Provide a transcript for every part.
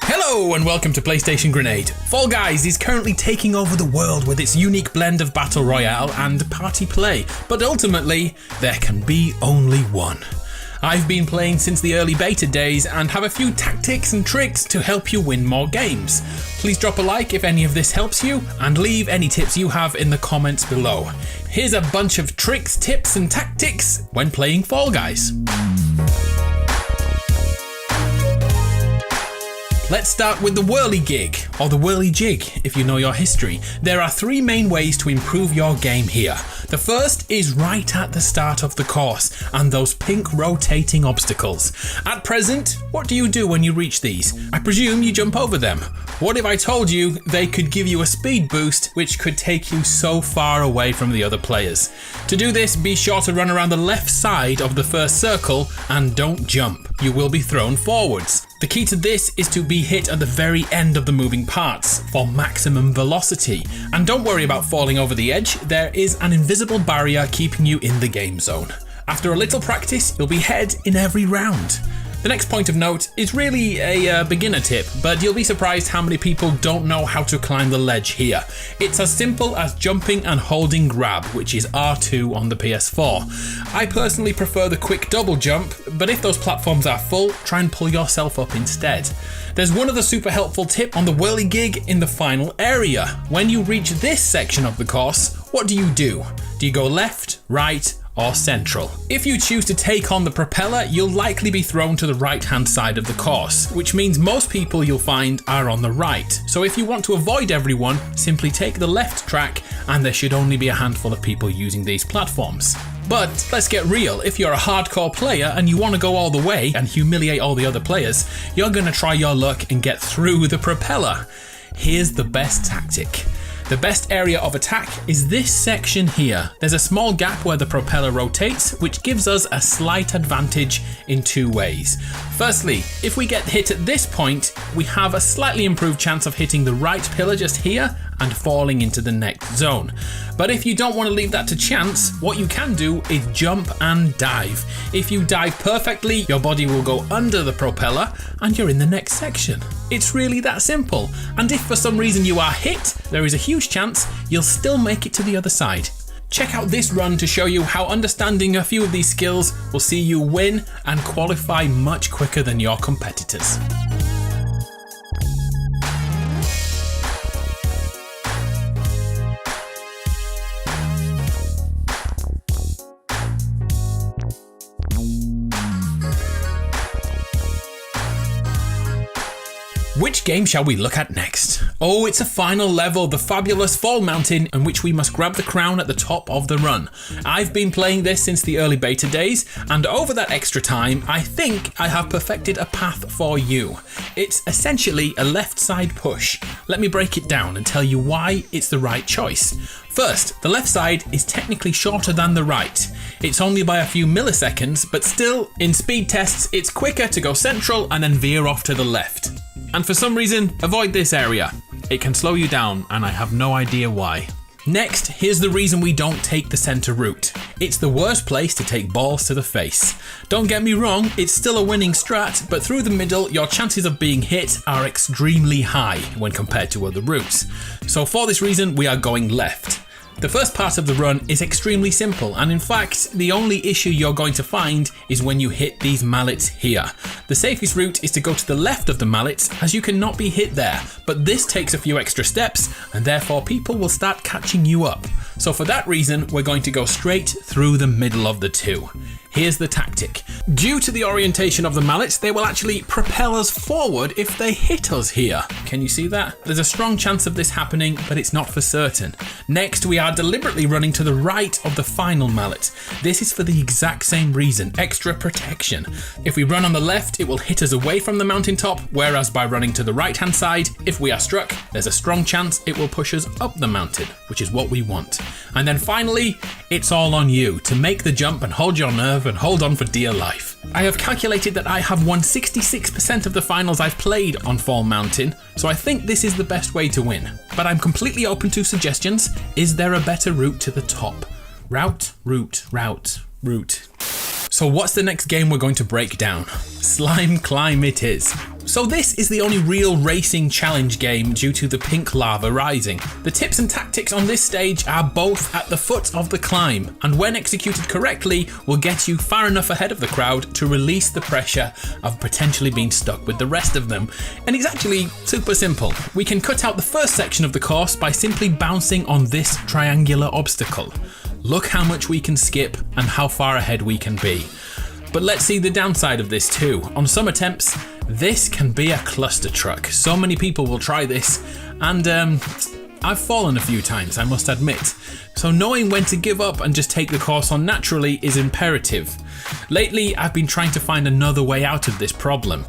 Hello and welcome to PlayStation Grenade. Fall Guys is currently taking over the world with its unique blend of Battle Royale and party play, but ultimately, there can be only one. I've been playing since the early beta days and have a few tactics and tricks to help you win more games. Please drop a like if any of this helps you, and leave any tips you have in the comments below. Here's a bunch of tricks, tips and tactics when playing Fall Guys. Let's start with the whirligig, or the whirly-jig if you know your history. There are three main ways to improve your game here. The first is right at the start of the course, and those pink rotating obstacles. At present, what do you do when you reach these? I presume you jump over them. What if I told you they could give you a speed boost which could take you so far away from the other players? To do this, be sure to run around the left side of the first circle and don't jump. You will be thrown forwards. The key to this is to be hit at the very end of the moving parts for maximum velocity. And don't worry about falling over the edge, there is an invisible barrier keeping you in the game zone. After a little practice, you'll be ahead in every round. The next point of note is really a beginner tip, but you'll be surprised how many people don't know how to climb the ledge here. It's as simple as jumping and holding grab, which is R2 on the PS4. I personally prefer the quick double jump, but if those platforms are full, try and pull yourself up instead. There's one other super helpful tip on the whirligig in the final area. When you reach this section of the course, what do? Do you go left, right, or central? If you choose to take on the propeller, you'll likely be thrown to the right hand side of the course, which means most people you'll find are on the right. So if you want to avoid everyone, simply take the left track and there should only be a handful of people using these platforms. But let's get real, if you're a hardcore player and you want to go all the way and humiliate all the other players, you're going to try your luck and get through the propeller. Here's the best tactic. The best area of attack is this section here. There's a small gap where the propeller rotates, which gives us a slight advantage in two ways. Firstly, if we get hit at this point, we have a slightly improved chance of hitting the right pillar just here and falling into the next zone. But if you don't want to leave that to chance, what you can do is jump and dive. If you dive perfectly, your body will go under the propeller and you're in the next section. It's really that simple. And if for some reason you are hit, there is a huge chance you'll still make it to the other side. Check out this run to show you how understanding a few of these skills will see you win and qualify much quicker than your competitors. Which game shall we look at next? Oh, it's a final level, the fabulous Fall Mountain, in which we must grab the crown at the top of the run. I've been playing this since the early beta days, and over that extra time, I think I have perfected a path for you. It's essentially a left side push. Let me break it down and tell you why it's the right choice. First, the left side is technically shorter than the right. It's only by a few milliseconds, but still, in speed tests, it's quicker to go central and then veer off to the left. And for some reason, avoid this area. It can slow you down, and I have no idea why. Next, here's the reason we don't take the center route. It's the worst place to take balls to the face. Don't get me wrong, it's still a winning strat, but through the middle, your chances of being hit are extremely high when compared to other routes. So for this reason, we are going left. The first part of the run is extremely simple, and in fact, the only issue you're going to find is when you hit these mallets here. The safest route is to go to the left of the mallets, as you cannot be hit there, but this takes a few extra steps, and therefore people will start catching you up. So for that reason, we're going to go straight through the middle of the two. Here's the tactic. Due to the orientation of the mallets, they will actually propel us forward if they hit us here. Can you see that? There's a strong chance of this happening, but it's not for certain. Next, we are deliberately running to the right of the final mallet. This is for the exact same reason, extra protection. If we run on the left, it will hit us away from the mountaintop, whereas by running to the right-hand side, if we are struck, there's a strong chance it will push us up the mountain, which is what we want. And then finally, it's all on you to make the jump and hold your nerve and hold on for dear life. I have calculated that I have won 66% of the finals I've played on Fall Mountain, so I think this is the best way to win. But I'm completely open to suggestions. Is there a better route to the top? Route. So what's the next game we're going to break down? Slime Climb it is. So this is the only real racing challenge game due to the pink lava rising. The tips and tactics on this stage are both at the foot of the climb, and when executed correctly will get you far enough ahead of the crowd to release the pressure of potentially being stuck with the rest of them. And it's actually super simple. We can cut out the first section of the course by simply bouncing on this triangular obstacle. Look how much we can skip and how far ahead we can be. But let's see the downside of this too. On some attempts, this can be a cluster truck. So many people will try this, and I've fallen a few times, I must admit. So knowing when to give up and just take the course on naturally is imperative. Lately, I've been trying to find another way out of this problem,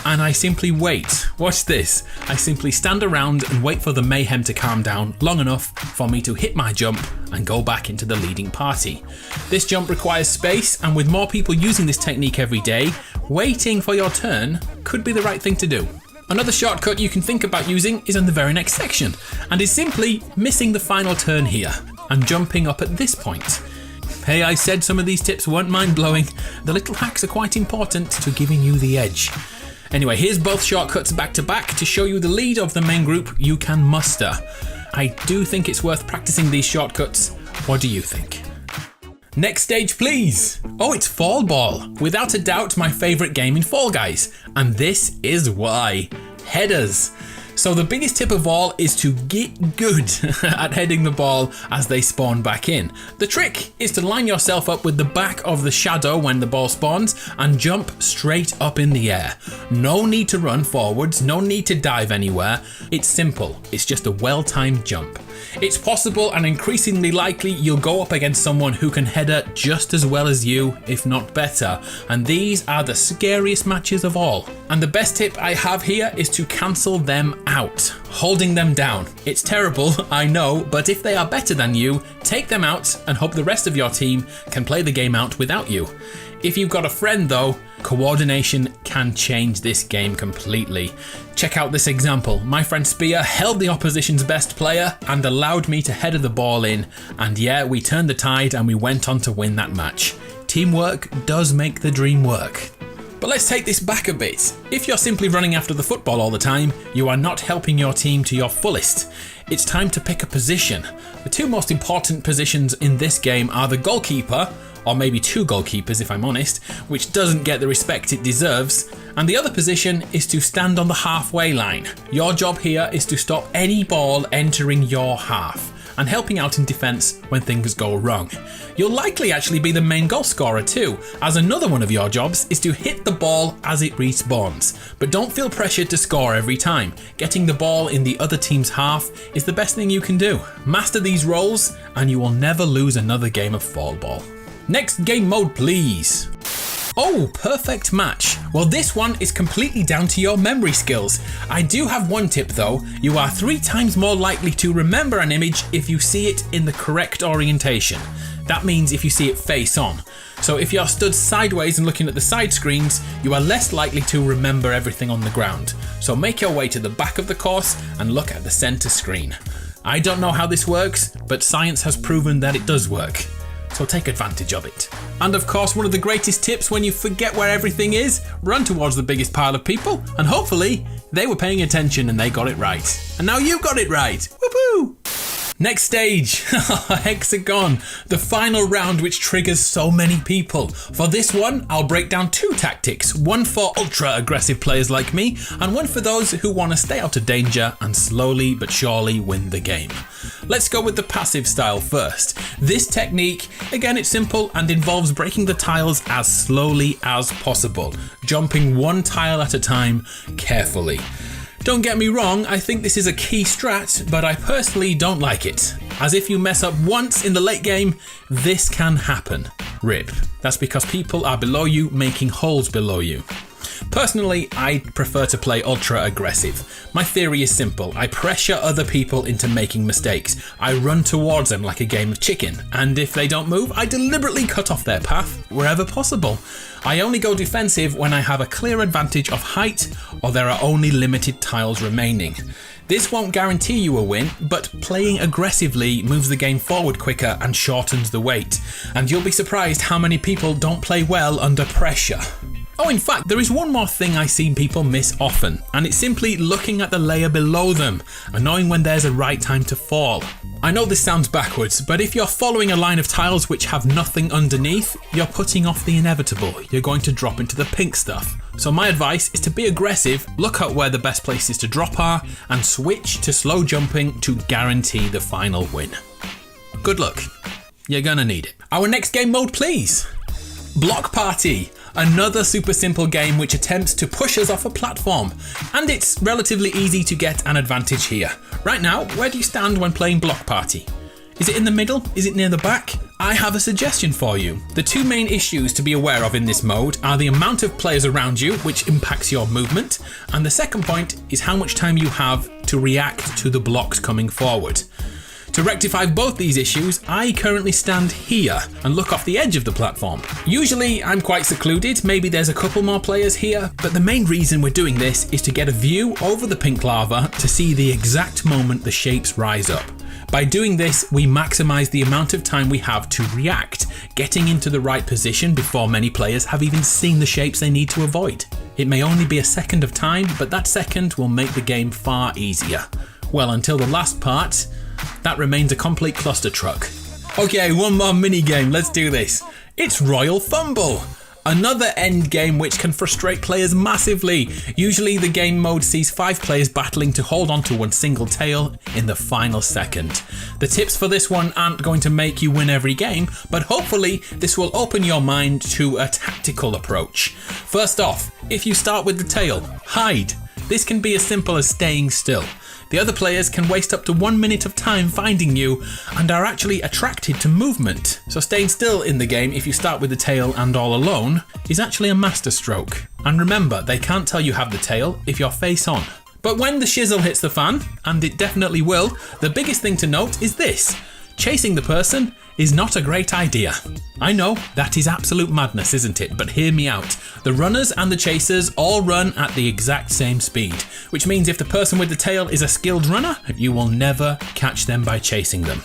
and I simply wait. Watch this. I simply stand around and wait for the mayhem to calm down long enough for me to hit my jump and go back into the leading party. This jump requires space, and with more people using this technique every day, waiting for your turn could be the right thing to do. Another shortcut you can think about using is in the very next section, and is simply missing the final turn here and jumping up at this point. Hey, I said some of these tips weren't mind-blowing. The little hacks are quite important to giving you the edge. Anyway, here's both shortcuts back to back to show you the lead of the main group you can muster. I do think it's worth practicing these shortcuts. What do you think? Next stage, please. Oh, it's Fall Ball. Without a doubt, my favourite game in Fall Guys. And this is why. Headers. So the biggest tip of all is to get good at heading the ball as they spawn back in. The trick is to line yourself up with the back of the shadow when the ball spawns and jump straight up in the air. No need to run forwards, no need to dive anywhere. It's simple, it's just a well-timed jump. It's possible and increasingly likely you'll go up against someone who can header just as well as you, if not better, and these are the scariest matches of all. And the best tip I have here is to cancel them out, holding them down. It's terrible, I know, but if they are better than you, take them out and hope the rest of your team can play the game out without you. If you've got a friend though, coordination can change this game completely. Check out this example. My friend Spear held the opposition's best player and allowed me to header the ball in, and yeah, we turned the tide and we went on to win that match. Teamwork does make the dream work. But let's take this back a bit. If you're simply running after the football all the time, you are not helping your team to your fullest. It's time to pick a position. The two most important positions in this game are the goalkeeper, or maybe two goalkeepers if I'm honest, which doesn't get the respect it deserves, and the other position is to stand on the halfway line. Your job here is to stop any ball entering your half and helping out in defence when things go wrong. You'll likely actually be the main goal scorer too, as another one of your jobs is to hit the ball as it respawns. But don't feel pressured to score every time. Getting the ball in the other team's half is the best thing you can do. Master these roles and you will never lose another game of Fall Ball. Next game mode, please. Oh, perfect match. Well, this one is completely down to your memory skills. I do have one tip though. You are 3 times more likely to remember an image if you see it in the correct orientation. That means if you see it face on. So if you're stood sideways and looking at the side screens, you are less likely to remember everything on the ground. So make your way to the back of the course and look at the center screen. I don't know how this works, but science has proven that it does work. So take advantage of it. And of course, one of the greatest tips when you forget where everything is, run towards the biggest pile of people, and hopefully they were paying attention and they got it right. And now you got it right. Whoop-hoo! Next stage, Hexagon, the final round which triggers so many people. For this one, I'll break down 2 tactics, one for ultra aggressive players like me, and one for those who want to stay out of danger and slowly but surely win the game. Let's go with the passive style first. This technique, again it's simple and involves breaking the tiles as slowly as possible, jumping 1 tile at a time carefully. Don't get me wrong, I think this is a key strat, but I personally don't like it, as if you mess up once in the late game, this can happen. RIP. That's because people are below you making holes below you. Personally, I prefer to play ultra aggressive. My theory is simple. I pressure other people into making mistakes. I run towards them like a game of chicken, and if they don't move, I deliberately cut off their path wherever possible. I only go defensive when I have a clear advantage of height or there are only limited tiles remaining. This won't guarantee you a win, but playing aggressively moves the game forward quicker and shortens the wait. And you'll be surprised how many people don't play well under pressure. Oh, in fact, there is one more thing I see people miss often, and it's simply looking at the layer below them and knowing when there's a right time to fall. I know this sounds backwards, but if you're following a line of tiles which have nothing underneath, you're putting off the inevitable. You're going to drop into the pink stuff. So my advice is to be aggressive, look at where the best places to drop are, and switch to slow jumping to guarantee the final win. Good luck. You're gonna need it. Our next game mode, please. Block Party. Another super simple game which attempts to push us off a platform, and it's relatively easy to get an advantage here. Right now, where do you stand when playing Block Party? Is it in the middle? Is it near the back? I have a suggestion for you. The two main issues to be aware of in this mode are the amount of players around you, which impacts your movement, and the second point is how much time you have to react to the blocks coming forward. To rectify both these issues, I currently stand here and look off the edge of the platform. Usually I'm quite secluded, maybe there's a couple more players here, but the main reason we're doing this is to get a view over the pink lava to see the exact moment the shapes rise up. By doing this, we maximize the amount of time we have to react, getting into the right position before many players have even seen the shapes they need to avoid. It may only be a second of time, but that second will make the game far easier. Well, until the last part, that remains a complete cluster truck. Okay, one more mini game, let's do this. It's Royal Fumble. Another end game which can frustrate players massively. Usually the game mode sees 5 players battling to hold on to one single tail in the final second. The tips for this one aren't going to make you win every game, but hopefully this will open your mind to a tactical approach. First off, if you start with the tail, hide. This can be as simple as staying still. The other players can waste up to 1 minute of time finding you and are actually attracted to movement. So staying still in the game if you start with the tail and all alone is actually a masterstroke. And remember, they can't tell you have the tail if you're face on. But when the shizzle hits the fan, and it definitely will, the biggest thing to note is this. Chasing the person is not a great idea. I know, that is absolute madness, isn't it? But hear me out. The runners and the chasers all run at the exact same speed, which means if the person with the tail is a skilled runner, you will never catch them by chasing them.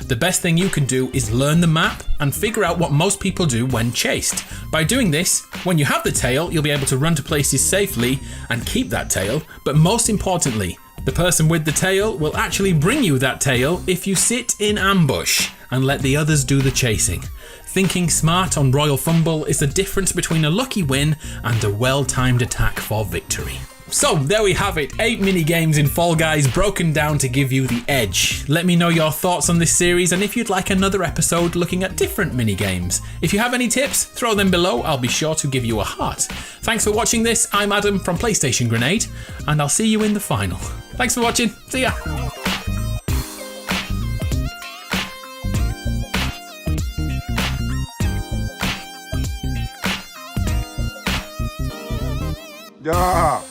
The best thing you can do is learn the map and figure out what most people do when chased. By doing this, when you have the tail, you'll be able to run to places safely and keep that tail, but most importantly, the person with the tail will actually bring you that tail if you sit in ambush and let the others do the chasing. Thinking smart on Royal Fumble is the difference between a lucky win and a well-timed attack for victory. So there we have it, 8 mini games in Fall Guys broken down to give you the edge. Let me know your thoughts on this series and if you'd like another episode looking at different mini games. If you have any tips, throw them below, I'll be sure to give you a heart. Thanks for watching this, I'm Adam from PlayStation Grenade, and I'll see you in the final. Thanks for watching, see ya! Yeah.